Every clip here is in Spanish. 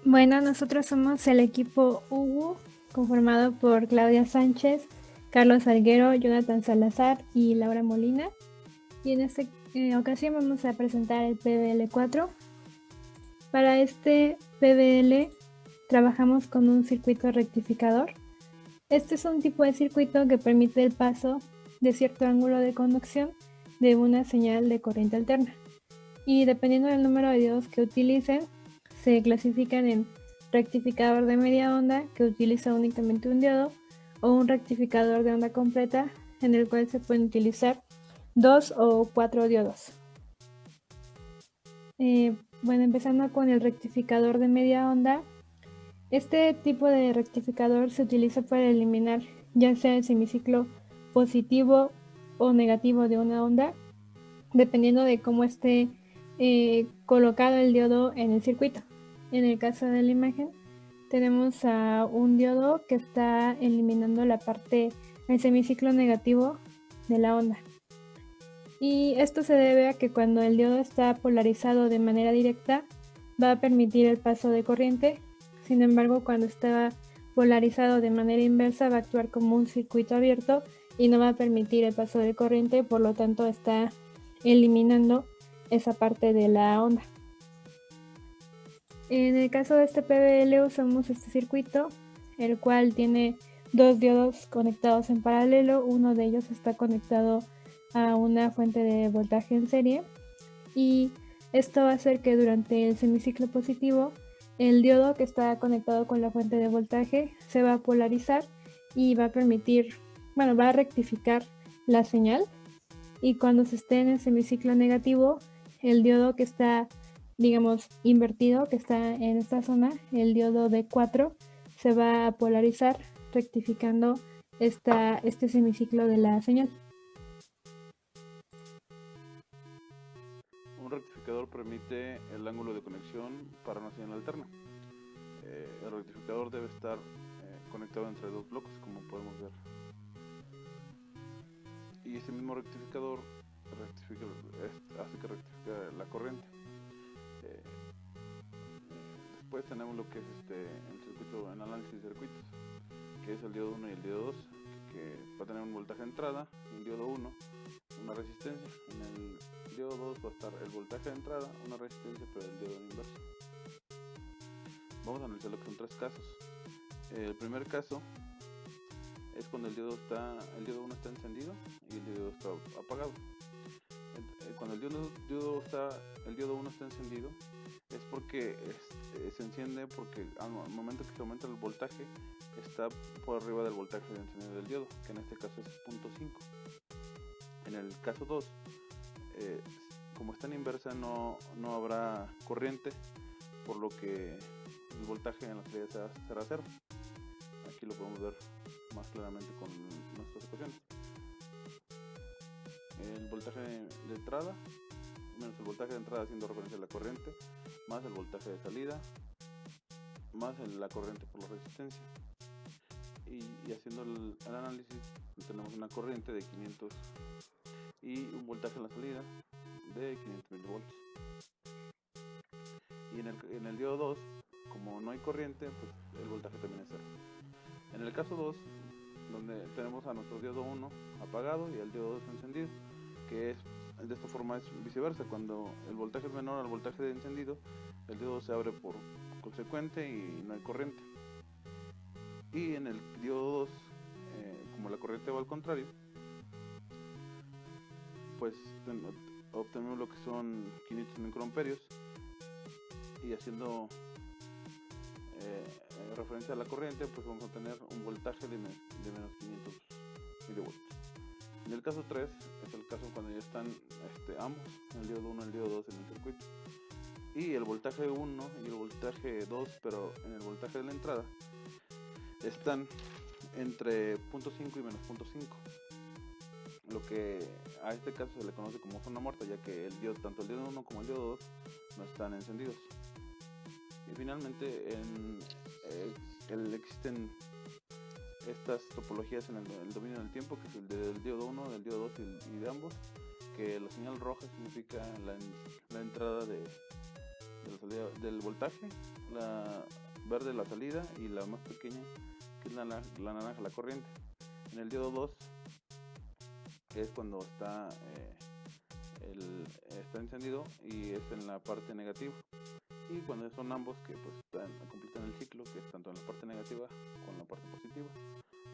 Bueno, nosotros somos el equipo UWU, conformado por Claudia Sánchez, Carlos Salguero, Jonathan Salazar y Laura Molina. Y en esta ocasión vamos a presentar el PBL4. Para este PBL trabajamos con un circuito rectificador. Este es un tipo de circuito que permite el paso de cierto ángulo de conducción de una señal de corriente alterna. Y dependiendo del número de diodos que utilicen, se clasifican en rectificador de media onda, que utiliza únicamente un diodo, o un rectificador de onda completa, en el cual se pueden utilizar 2 o 4 diodos. Bueno, empezando con el rectificador de media onda. Este tipo de rectificador se utiliza para eliminar ya sea el semiciclo positivo o negativo de una onda, dependiendo de cómo esté colocado el diodo en el circuito. En el caso de la imagen, tenemos a un diodo que está eliminando el semiciclo negativo de la onda. Y esto se debe a que cuando el diodo está polarizado de manera directa, va a permitir el paso de corriente. Sin embargo, cuando está polarizado de manera inversa, va a actuar como un circuito abierto y no va a permitir el paso de corriente, por lo tanto está eliminando esa parte de la onda. En el caso de este PBL usamos este circuito, el cual tiene dos diodos conectados en paralelo. Uno de ellos está conectado a una fuente de voltaje en serie, y esto va a hacer que durante el semiciclo positivo el diodo que está conectado con la fuente de voltaje se va a polarizar y va a rectificar la señal. Y cuando se esté en el semiciclo negativo, el diodo que está, digamos, invertido, que está en esta zona, el diodo D4, se va a polarizar, rectificando este semiciclo de la señal. Un rectificador permite el ángulo de conexión para una señal alterna. El rectificador debe estar conectado entre dos bloques, como podemos ver. Y ese mismo rectificador hace que rectifique la corriente. Después tenemos lo que es el análisis de circuitos, que es el diodo 1 y el diodo 2, que va a tener un voltaje de entrada, en diodo 1 una resistencia, en el diodo 2 va a estar el voltaje de entrada, una resistencia, pero el diodo inverso. Vamos a analizar lo que son tres casos. El primer caso es cuando el diodo 1 está encendido y el diodo 2 está apagado. Cuando el diodo 1 está encendido, es porque se enciende porque al momento que se aumenta el voltaje está por arriba del voltaje de encendido del diodo, que en este caso es 0.5. En el caso 2, como está en inversa, no habrá corriente, por lo que el voltaje en la salida será 0. Aquí lo podemos ver más claramente con nuestras ecuaciones. El voltaje de entrada menos el voltaje de entrada haciendo referencia a la corriente, más el voltaje de salida, más la corriente por la resistencia. Y haciendo el análisis, tenemos una corriente de 500 y un voltaje en la salida de 500 milivoltios. Y en el diodo 2, como no hay corriente, pues el voltaje también es 0. En el caso 2, donde tenemos a nuestro diodo 1 apagado y el diodo 2 encendido, que es de esta forma es viceversa. Cuando el voltaje es menor al voltaje de encendido, el diodo se abre por consecuente y no hay corriente. Y en el diodo 2, como la corriente va al contrario, pues obtenemos lo que son 500 microamperios, y haciendo referencia a la corriente, pues vamos a tener un voltaje de menos 500 milivoltios. En el caso 3 es el caso cuando ya están ambos, el diodo 1 y el diodo 2 en el circuito, y el voltaje 1 y el voltaje 2, pero en el voltaje de la entrada, están entre 0.5 y menos 0.5, lo que a este caso se le conoce como zona muerta, ya que tanto el diodo 1 como el diodo 2 no están encendidos. Y finalmente existen estas topologías en el dominio del tiempo, que es el del diodo 1, del diodo 2 y de ambos, que la señal roja significa la entrada del voltaje, la verde la salida y la más pequeña que es la naranja la corriente. En el diodo 2 es cuando está encendido y es en la parte negativa, y cuando son ambos que pues completan el ciclo, que es tanto en la parte negativa como en la parte positiva.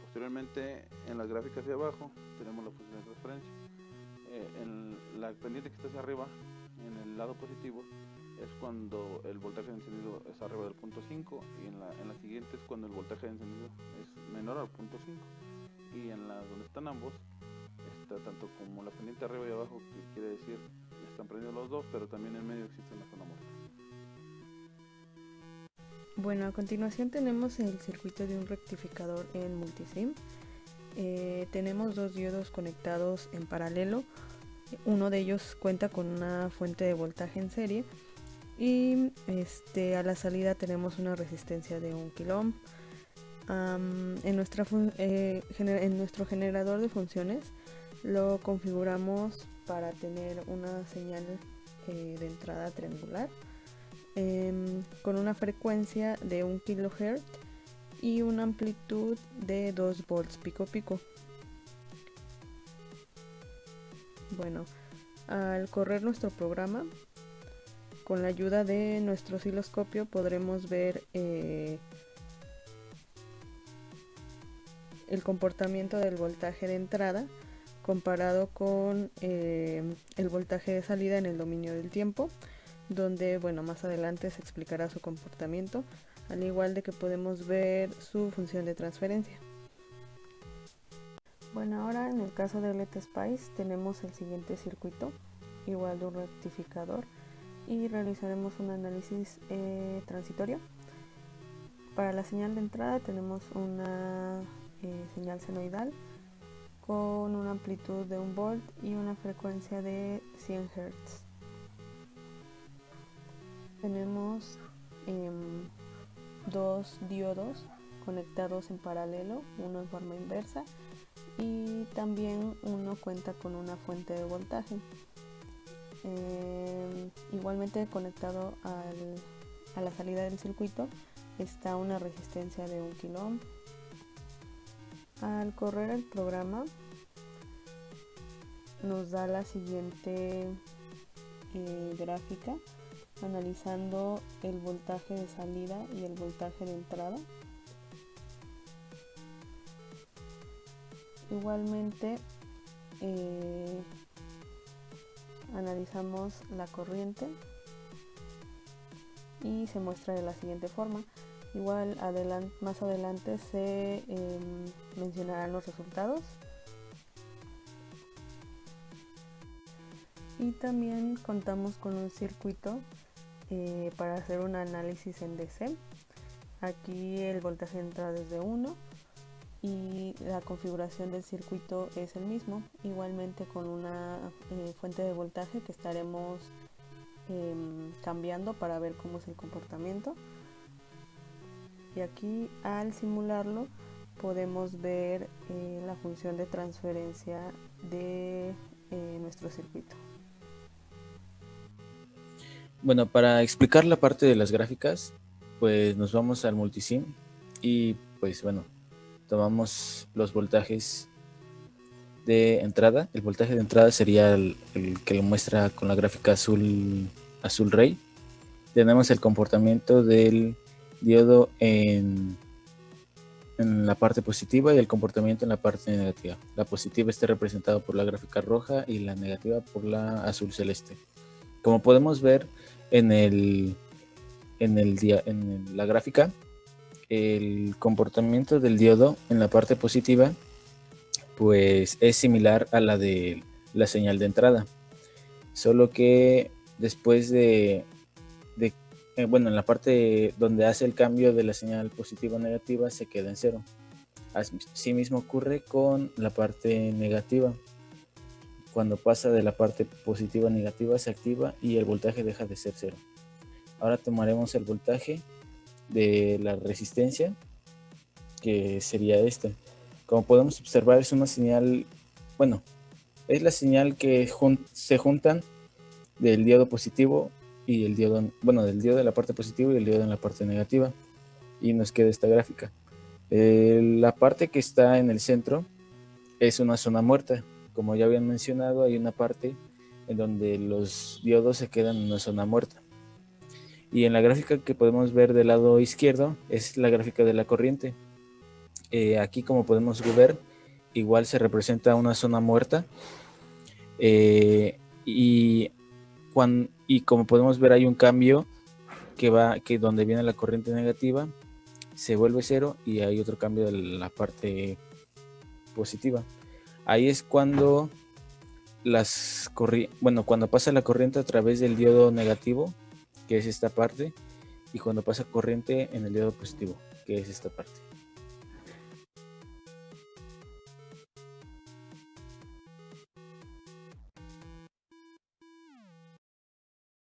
Posteriormente, en las gráficas de abajo tenemos la función de transferencia. En la pendiente que está hacia arriba, en el lado positivo, es cuando el voltaje de encendido es arriba del punto 5, y en la siguiente es cuando el voltaje de encendido es menor al punto 5, y en la donde están ambos está tanto como la pendiente arriba y abajo, que quiere decir están prendidos los dos, pero también en medio existe una zona muerta. Bueno, a continuación tenemos el circuito de un rectificador en multisim. Tenemos dos diodos conectados en paralelo. Uno de ellos cuenta con una fuente de voltaje en serie y a la salida tenemos una resistencia de 1 kilo ohm. En nuestro generador de funciones lo configuramos para tener una señal de entrada triangular con una frecuencia de 1 kHz y una amplitud de 2 volts pico pico. Bueno, al correr nuestro programa, con la ayuda de nuestro osciloscopio podremos ver el comportamiento del voltaje de entrada comparado con el voltaje de salida en el dominio del tiempo, donde más adelante se explicará su comportamiento, al igual de que podemos ver su función de transferencia. Bueno, ahora en el caso de LTSpice tenemos el siguiente circuito, igual de un rectificador, y realizaremos un análisis transitorio. Para la señal de entrada tenemos una señal senoidal con una amplitud de 1 volt y una frecuencia de 100 Hz. Tenemos dos diodos conectados en paralelo, uno en forma inversa, y también uno cuenta con una fuente de voltaje. Igualmente conectado a la salida del circuito está una resistencia de 1 kilo ohm. Al correr el programa nos da la siguiente gráfica, analizando el voltaje de salida y el voltaje de entrada. Igualmente analizamos la corriente y se muestra de la siguiente forma. Igual más adelante se mencionarán los resultados. Y también contamos con un circuito para hacer un análisis en DC. Aquí el voltaje de entrada es de 1 y la configuración del circuito es el mismo, igualmente con una fuente de voltaje que estaremos cambiando para ver cómo es el comportamiento. Y aquí al simularlo podemos ver la función de transferencia de nuestro circuito. Bueno, para explicar la parte de las gráficas, pues nos vamos al multisim y pues tomamos los voltajes de entrada. El voltaje de entrada sería el que lo muestra con la gráfica azul rey. Tenemos el comportamiento del diodo en la parte positiva y el comportamiento en la parte negativa. La positiva está representada por la gráfica roja y la negativa por la azul celeste. Como podemos ver en la gráfica, el comportamiento del diodo en la parte positiva pues es similar a la de la señal de entrada, solo que después en la parte donde hace el cambio de la señal positiva a negativa se queda en cero. Así mismo ocurre con la parte negativa. Cuando pasa de la parte positiva a negativa se activa y el voltaje deja de ser cero. Ahora tomaremos el voltaje de la resistencia, que sería este. Como podemos observar, es una señal, es la señal que se juntan del diodo positivo y el diodo, bueno, del diodo en la parte positiva y el diodo en la parte negativa, y nos queda esta gráfica. La parte que está en el centro es una zona muerta. Como ya habían mencionado, hay una parte en donde los diodos se quedan en una zona muerta. Y en la gráfica que podemos ver del lado izquierdo es la gráfica de la corriente. Aquí, como podemos ver, igual se representa una zona muerta. Y como podemos ver, hay un cambio que donde viene la corriente negativa se vuelve cero, y hay otro cambio de la parte positiva. Ahí es cuando cuando pasa la corriente a través del diodo negativo, que es esta parte, y cuando pasa corriente en el diodo positivo, que es esta parte.